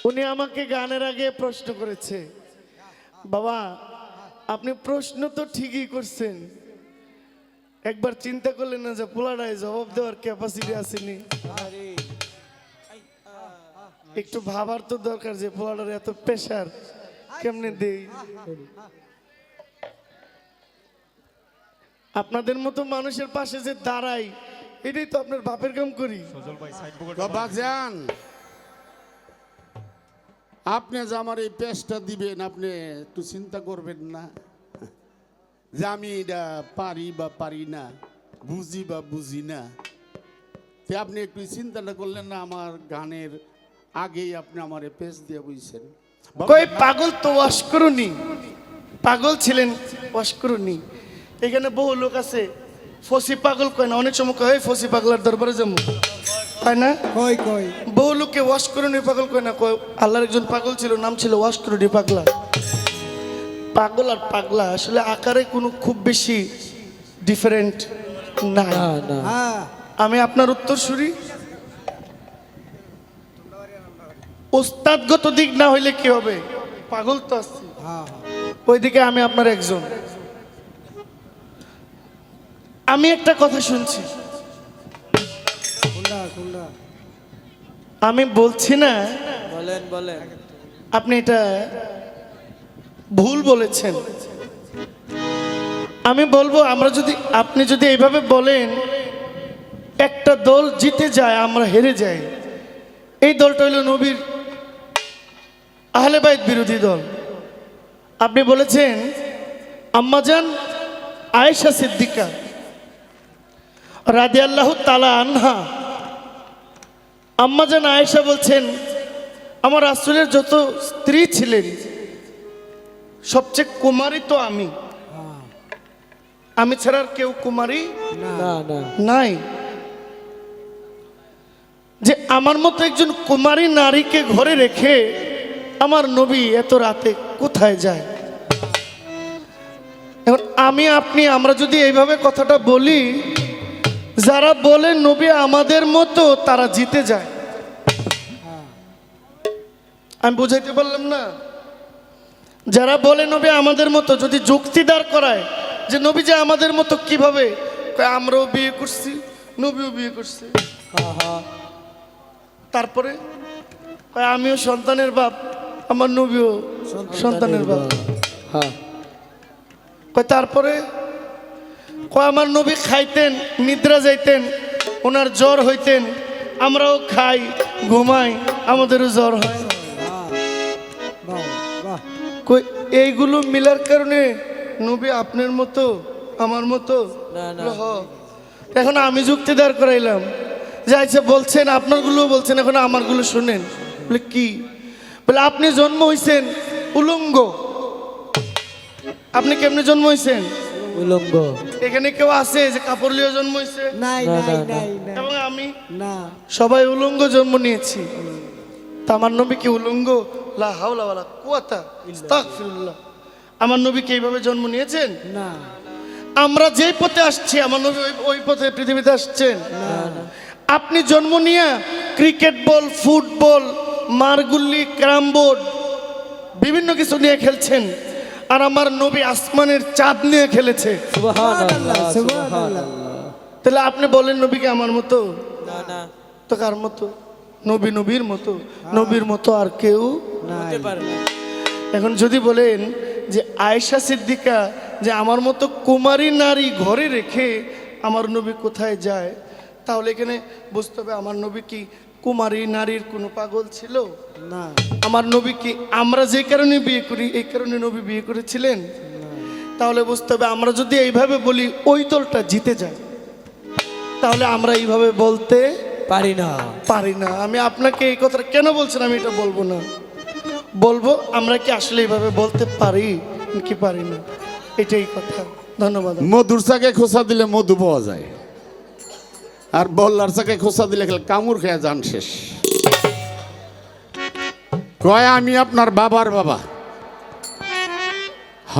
উনি আমাকে গানের আগে প্রশ্ন করেছে, বাবা আপনি প্রশ্ন তো ঠিকই করছেন, একবার চিন্তা করলেন না যে পোলাটায় জবাব দেওয়ার ক্যাপাসিটি আসেনি? একটু ভাবার তো দরকার যে পোলাটার এত প্রেশার কেমনে দেই। আপনাদের মতো মানুষের পাশে যে দাঁড়াই, এটাই তো আপনার বাপের কাম করি। বাজান আপনি যে আমার এই পেশটা দিবেন, আপনি একটু চিন্তা করবেন না যে আমি এটা পারি বা পারি না, বুঝি বা বুঝি না? তে আপনি একটু চিন্তাটা করলেন না? আমার গানের আগেই আপনি আমার এই পেশ দিয়ে বুঝছেন। কই পাগল তো ওয়াশ করুনি, পাগল ছিলেন ওয়াশ করুনি। এখানে বহু লোক আছে ফসি পাগল কয় না, অনেক সময় কয় ফসি পাগলার দরবারে যাবো, তাই না? কই কই বহু লোককে ওয়াশ করুনি পাগল কয় না, কয় আল্লাহর একজন পাগল ছিল, নাম ছিল ওয়াশ করুনি পাগলা। পাগল আর পাগলা আসলে আকারে কোনো খুব বেশি ডিফারেন্ট নাই। হ্যাঁ আমি আপনার উত্তরসূরি, ওস্তাদগত দিক না হইলে কি হবে, পাগল তো আসছি, হ্যাঁ ওইদিকে আমি আপনার একজন। আমি একটা কথা শুনছি, কোনটা কোনটা আমি বলছি না বলেন বলেন আপনি এটা ভুল বলেছেন, আমি বলবো আমরা যদি, আপনি যদি এইভাবে বলেন একটা দল জিতে যায় আমরা হেরে যাই, এই দলটা হইল নবীর আহলে বাইত বিরোধী দল। আপনি বলেছেন আম্মাজান আয়েশা সিদ্দিকা রাদিয়াল্লাহু তাআলা আনহা, আম্মাজান আয়েশা বলছেন আমার রাসূলের যত স্ত্রী ছিলেন সবচেয়ে কুমারী তো আমি, আমি ছাড়া আর কেউ কুমারী না না নাই। যে আমার মতো একজন কুমারী নারীকে ঘরে রেখে আমার নবী এত রাতে কোথায় যায়? এখন আমি আপনি আমরা যদি এইভাবে কথাটা বলি, যারা বলে নবী আমাদের মতো তারা জিতে যায়। আমি বুঝাইতে পারলাম না? যারা বলে নবী আমাদের মতো, যদি যুক্তিদার করায় যে নবী যে আমাদের মতো কিভাবে, কয় আমরাও বিয়ে করছি, নবীও বিয়ে করছে, তারপরে কয় আমিও সন্তানের বাপ, আমার নবীও সন্তানের বাপ, কয় তারপরে কয় আমার নবী খাইতেন, নিদ্রা যাইতেন, ওনার জ্বর হইতেন, আমরাও খাই ঘুমাই, আমাদেরও জ্বর হয়। বাহ বাহ কই এইগুলো মিলার কারণে নবী আপনার মতো আমার মতো হ। এখন আমি যুক্তিদার করাইলাম যে আচ্ছা বলছেন আপনারগুলো বলছেন, এখন আমারগুলো শুনেন। বলে কি? বলে আপনি জন্ম হইছেন উলঙ্গ। আপনি কেমনে জন্ম হইছেন? উলঙ্গ এখানে কেউ আছে যে কাপড় লিয়ে জন্ম হইছে? নাই নাই নাই নাই এবং আমি না সবাই উলঙ্গ জন্ম নিয়েছি। তা আমার নবী কি উলঙ্গ? লা হাওলা ওয়ালা কুওয়াতা আস্তাগফিরুল্লাহ। আমার নবী কি এইভাবে জন্ম নিয়েছেন? না আমরা যেই পথে আসছি আমার নবী ওই পথে পৃথিবীতে আসছেন। আপনি জন্ম নিয়ে ক্রিকেট বল, ফুটবল, মারগুল্লি, ক্যারাম বোর্ড বিভিন্ন কিছু নিয়ে খেলছেন, আর আমার নবী আসমানের চাঁদ নিয়ে খেলেছে। সুবহানাল্লাহ সুবহানাল্লাহ তাহলে আপনি বলেন নবীকে আমার মতো? না না তো কার মতো? নবী নবীর মতো, নবীর মতো আর কেউ হতে পারে না। এখন যদি বলেন যে আয়েশা সিদ্দিকা যে আমার মতো কুমারী নারী ঘরে রেখে আমার নবী কোথায় যায়, তাহলে এখানে বুঝতে হবে আমার নবী কি কুমারী নারীর কোনো পাগল ছিল? না আমার নবী কি আমরা যে কারণে বিয়ে করি এই কারণে নবী বিয়ে করেছিলেন? তাহলে বুঝতে হবে আমরা যদি এইভাবে বলি ওই দলটা জিতে যায়, তাহলে আমরা এইভাবে বলতে পারি না পারি না। আমি আপনাকে এই কথাটা কেন বলছেন আমি এটা বলবো না, বলবো আমরা কি আসলে এইভাবে বলতে পারি কি পারি না, এটাই কথা। ধন্যবাদ। মধুর চাকে খোসা দিলে মধু পাওয়া যায়, আর বল্লার চাকে খোসা দিলে খেলে কামড় খেয়ে যান শেষ। কয় আমি আপনার বাবার বাবা। হ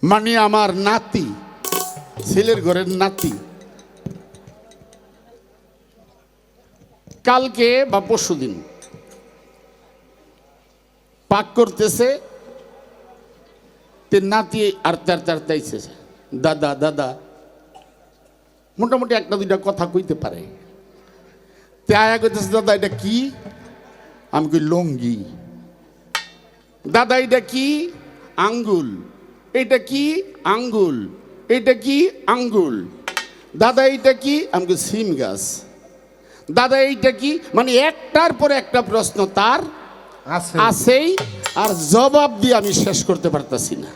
মানে আমার নাতি, ছেলের ঘরের নাতি। কালকে বা পরশুদিন পাক করতেছে, তে নাতি আর তার তাইছে, দাদা দাদা, মোটামুটি একটা দুইটা কথা কইতে পারে। তে আয়া কইতেছে, দাদা এটা কি? আমি কই লঙ্গি। দাদা এটা কি? আঙ্গুল। এটা কি? আঙ্গুল। এটা কি? আঙ্গুল। দাদা এইটা কি? আমি কই সিম গাছ। দাদা এইটা কি? মানে একটার পর একটা প্রশ্ন তার আছেই, আর জবাব দিয়ে আমি শেষ করতে পারতাছি না।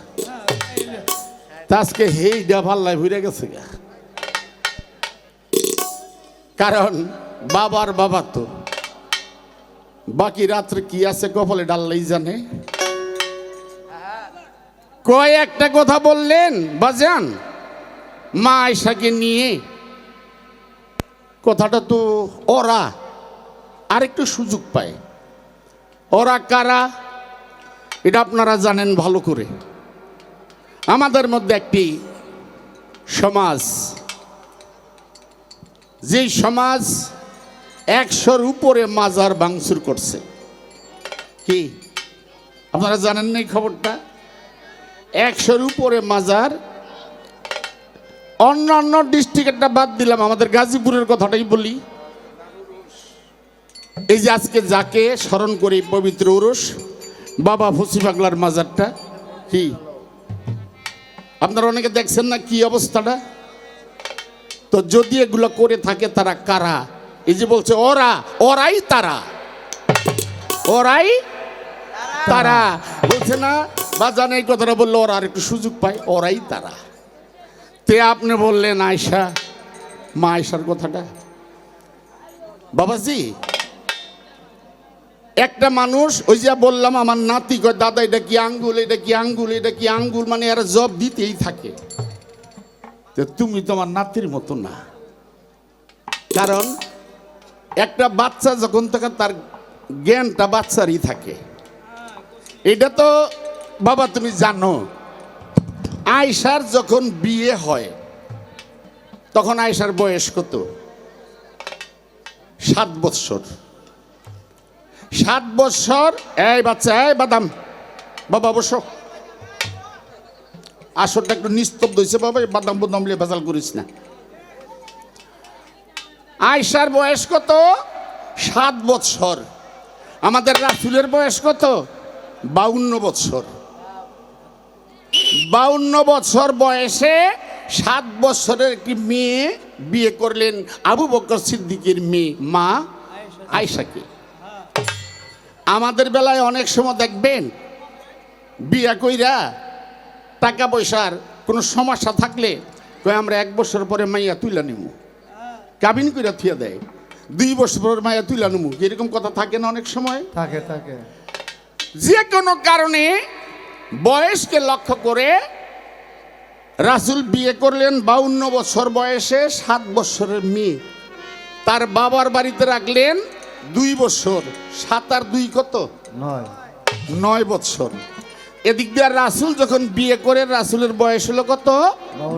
তা আজকে হেইডা ভাল্লাই ভরে গেছে গা, কারণ বাবার বাবা তো বাকি রাত্রে কি আছে কপালে ডাললেই জানে। কয় একটা কথা বললেন বাজান মা আয়েশাকে নিয়ে, কথাটা তো ওরা আরেকটু সুযোগ পায়। ওরা কারা এটা আপনারা জানেন ভালো করে। আমাদের মধ্যে একটি সমাজ, যেই সমাজ 100-র উপরে মাজার ভাঙচুর করছে। কি আপনারা জানেন না এই খবরটা? 100-র উপরে মাজার। অন্যান্য ডিস্ট্রিক্টটা বাদ দিলাম, আমাদের গাজীপুরের কথাটাই বলি। এই যে আজকে যাকে স্মরণ করি পবিত্র উরুস, বাবা ফসি পাগলার মাজারটা, কি আপনারা অনেকে দেখছেন না কি অবস্থাটা? তো যদি এগুলো করে থাকে তারা কারা? এই যে বলছে ওরা, ওরাই তারা, ওরাই তারা বলছে না বাজান, এই কথাটা বললো ওরা আর একটু সুযোগ পায়, ওরাই তারা। তে আপনি বললেন আয়েশা, মা আয়েশার কথাটা। বাবাজি, একটা মানুষ, ওই যে বললাম আমার নাতি কয় দাদা এটা কি আঙ্গুল, এটা কি আঙ্গুল, এটা কি আঙ্গুল, মানে এরা জব দিতেই থাকে। তো তুমি তোমার নাতির মতো না, কারণ একটা বাচ্চা যখন থেকে তার জ্ঞানটা বাচ্চারই থাকে। এটা তো বাবা তুমি জানো, আয়েশার যখন বিয়ে হয় তখন আয়েশার বয়স কত? 7 বৎসর। 7 বৎসর। এই বাচ্চা, এই বাদাম, বাবা বসো, আসরটা একটু নিস্তব্ধ হয়েছে বাবা, বাদাম বুদাম লিয়ে ভেজাল করিস না। আয়েশার বয়স কত? 7 বৎসর। আমাদের রাসূলের বয়স কত? 52 বৎসর। 52 বছর বয়সে 7 বছরের একটি মেয়ে বিয়ে করলেন, আবু বকর সিদ্দিকের মেয়ে মা আয়েশাকে। আমাদের বেলায় অনেক সময় দেখবেন বিয়ে কইরা টাকা পয়সার কোনো সমস্যা থাকলে কই আমরা 1 বছর পরে মাইয়া তুইলা নিমু, কাবিন কইরা থিয়া দেয়, 2 বছর পরে মাইয়া তুইলা নিমু, এরকম কথা থাকে না অনেক সময়? থাকে থাকে। যে কোনো কারণে বয়সকে লক্ষ্য করে রাসূল বিয়ে করলেন 52 বছর বয়সে 7 বছরের মেয়ে, তার বাবার বাড়িতে রাখলেন 2 বছর। 7 আর 2 কত? 9 বছর। এদিক দিয়ে রাসূল যখন বিয়ে করে রাসূলের বয়স হলো কত?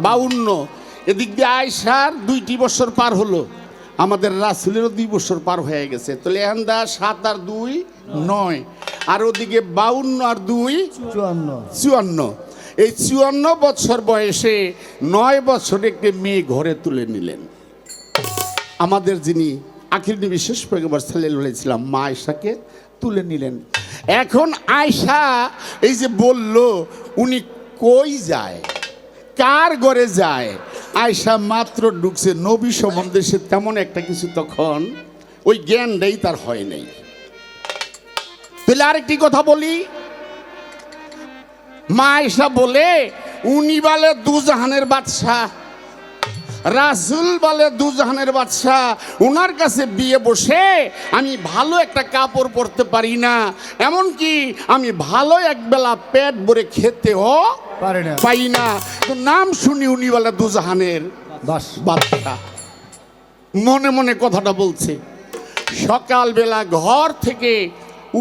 52। এদিক দিয়ে আয়েশার 2টি বছর পার হলো, আমাদের রাসূলেরও 2 বছর পার হয়ে গেছে। তাহলে এখানটা 7 আর 2 9, আর ওদিকে 52 আর 2 54। এই 54 বছর বয়সে 9 বছরে একটি মেয়ে ঘরে তুলে নিলেন। আমাদের যিনি আখির নবী শেষ পয়গম্বর সাল্লাল্লাহু আলাইহি সাল্লাম মা আয়েশাকে তুলে নিলেন। এখন আয়েশা এই যে বলল উনি কই যায়, কার ঘরে যায়? আয়েশা মাত্র ঢুকছে, নবী সম্বন্ধে সে তেমন একটা কিছু তখন ওই জ্ঞানটাই তার হয় নাই। তাহলে আরেকটি কথা বলি, মা আয়েশা বলে উনি বলে দুজাহানের বাদশাহ, রাসূল বলে দুজাহানের বাদশাহ, ওনার কাছে বিয়ে বসে আমি ভালো একটা কাপড় পরতে পারি না, এমনকি আমি ভালো একবেলা পেট ভরে খেতেও পাই না। তো নাম শুনি উনি বলে দুজাহানের বাদশাহ। মনে মনে কথাটা বলছে। সকালবেলা ঘর থেকে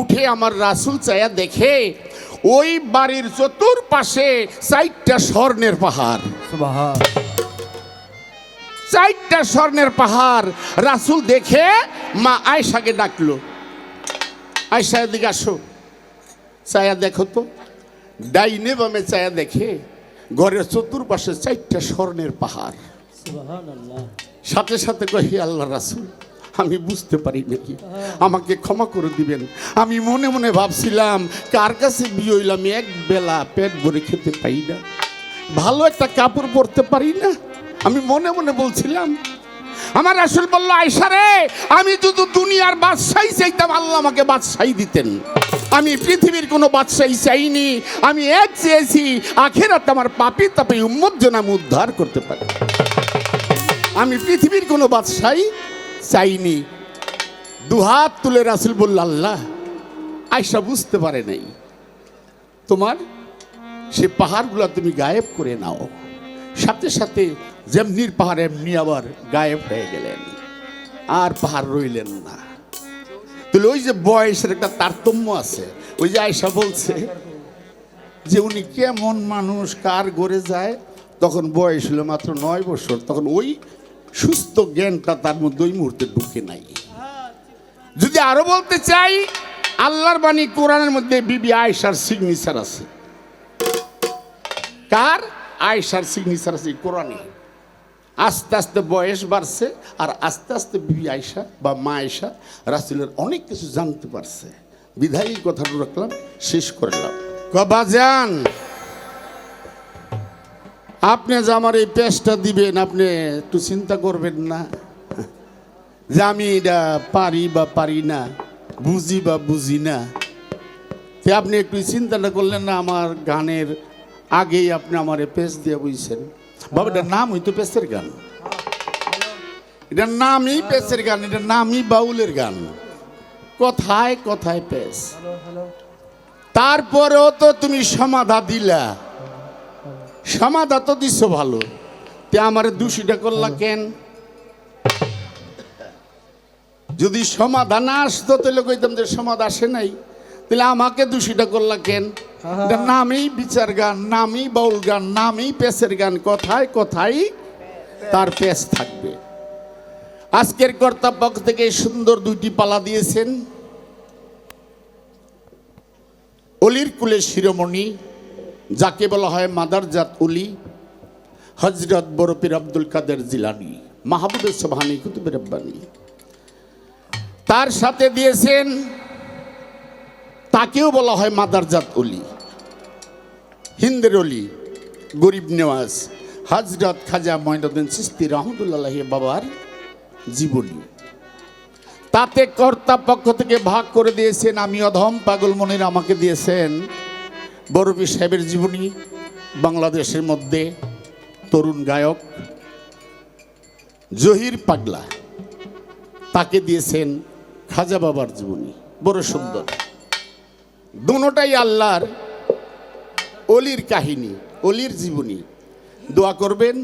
উঠে আমার রাসূল চায়া দেখে ওই বাড়ির চতুর্পাশে 4টা স্বর্ণের পাহাড়। 4টা স্বর্ণের পাহাড় রাসূল দেখে মা আয়েশাকে ডাকলো, আয়েশা এদিকে আসো, চায়া দেখো তো। ডাইনে বামে চায়া দেখে ঘরের চতুর্পাশে 4টা স্বর্ণের পাহাড়। সাথে সাথে কহি, আল্লাহ রাসূল, আমি বুঝতে পারি নাকি, আমাকে ক্ষমা করে দিবেন। আমি মনে মনে ভাবছিলাম কার কাছে বিয়ে হইলাম, এক বেলা পেট ভরে খেতে পাই না, ভালো একটা কাপড় পরতে পারি না, আমি মনে মনে বলছিলাম। আমার রাসূল বলল, আয়েশা রে, আমি যদি দুনিয়ার বাদশাহী চাইতাম আল্লাহ আমাকে বাদশাহী দিতেন। আমি পৃথিবীর কোনো বাদশাহী চাইনি, আমি এক চেয়েছি আখিরাত আমার পাপী তাপী উম্মত যেন আমি উদ্ধার করতে পারি। আমি পৃথিবীর কোনো বাদশাহী চাইনি। দুহাত তুলে রাসূল বলল, আল্লাহ, আয়েশা বুঝতে পারে নাই, তোমার সে পাহাড়গুলো তুমি গায়েব করে নাও। সাথে সাথে যেমনির পাহাড় এমনি আবার গায়েব হয়ে গেলেন, আর পাহাড় রইলেন না। তাহলে ওই যে বয়সের একটা তারতম্য আছে। ওই যে আয়েশা বলছে যে উনি কেমন মানুষ, কার ঘরে যায়, তখন বয়স হলো মাত্র 9 বছর, তখন ওই সুস্থ জ্ঞানটা তার মধ্যে ওই মুহূর্তে ঢুকে নাই। যদি আরো বলতে চাই, আল্লাহর বাণী কোরআনের মধ্যে বিবি আয়েশার সিগনেচার আছে। কার? আয়েশার সিগনেচার আছে কোরআনে। আস্তে আস্তে বয়স বাড়ছে, আর আস্তে আস্তে বিবি আয়েশা বা মা আয়েশা রাসূলের অনেক কিছু জানতে পারছে। বিধায়ী কথাটা রাখলাম, শেষ করলাম। বাজান, আপনি যে আমার এই পেশটা দিবেন, আপনি একটু চিন্তা করবেন না যে আমি এটা পারি বা পারি না, বুঝি বা বুঝি না। তে আপনি একটু চিন্তাটা করলেন না? আমার গানের আগেই আপনি আমার পেশ দিয়ে বুঝছেন। বাবা, এটার নাম হইতো পেশের গান, এটার নামই পেশের গান, এটার নামই বাউলের গান। কথায় কথায় পেশ। তারপরেও তো তুমি সমাধা দিলা, সমাধা তো দিছ ভালো, তে আমার দোষীটা করলা কেন? যদি সমাধা না আসতো তাহলে কইতাম যে সমাধা আসে নাই, তাহলে আমাকে দোষীটা করলা কেন? এটার নামই বিচার গান, নামই বাউল গান, নামই পেশের গান। কথায় কথায় তার পেশ থাকবে। আজকের কর্তাপক্ষ থেকে সুন্দর 2টি পালা দিয়েছেন। অলির কুলে শিরোমণি, যাকে বলা হয় মাদারজাত অলি, হযরত বরপীর আব্দুল কাদের জিলানী, মাহবুবে সুবহানী, কুতুবে রব্বানী। তার সাথে দিয়েছেন, তাকেও বলা হয় মাদারজাত অলি, হিন্দের অলি, গরিব নেওয়াজ, হযরত খাজা মঈনুদ্দিন চিশতি রহমতুল্লাহ বাবার জীবনী। তাতে কর্তা পক্ষ থেকে ভাগ করে দিয়েছেন। আমি অধম পাগল মনির আমাকে দিয়েছেন বরপী সাহেবের জীবনী, বাংলাদেশের মধ্যে তরুণ গায়ক জহির পাগলা, তাকে দিয়েছেন খাজা বাবার জীবনী, বড় সুন্দর। দুটোটাই আল্লাহর অলির কাহিনী, অলির জীবনী। দোয়া করবেন